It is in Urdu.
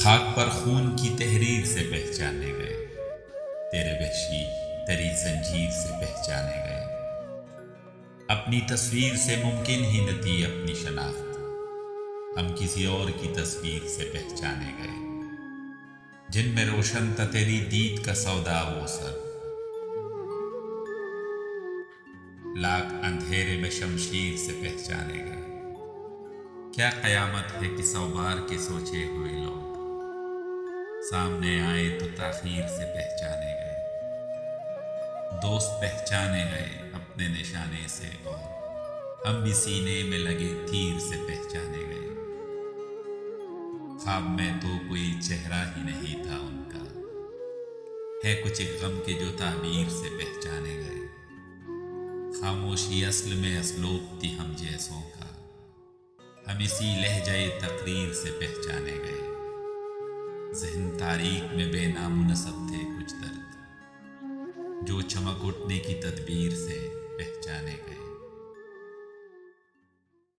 خاک پر خون کی تحریر سے پہچانے گئے، تیرے وحشی تری زنجیر سے پہچانے گئے۔ اپنی تصویر سے ممکن ہی نہ تھی اپنی شناخت، ہم کسی اور کی تصویر سے پہچانے گئے۔ جن میں روشن تھا تیری دید کا سودا وہ سر، لاکھ اندھیرے میں شمشیر سے پہچانے گئے۔ کیا قیامت ہے کہ سو بار کے سوچے ہوئے لوگ سامنے آئے تو تاخیر سے پہچانے گئے۔ دوست پہچانے گئے اپنے نشانے سے، اور ہم بھی سینے میں لگے تیر سے پہچانے گئے۔ خواب میں تو کوئی چہرہ ہی نہیں تھا ان کا، ہے کچھ ایک غم کے جو تعبیر سے پہچانے گئے۔ خاموشی اصل میں اسلوب تھی ہم جیسوں کا، ہم اسی لہجۂ تقریر سے پہچانے گئے۔ ذہن تاریک میں بے نام و نسب تھے کچھ درد، جو چمک اٹھنے کی تدبیر سے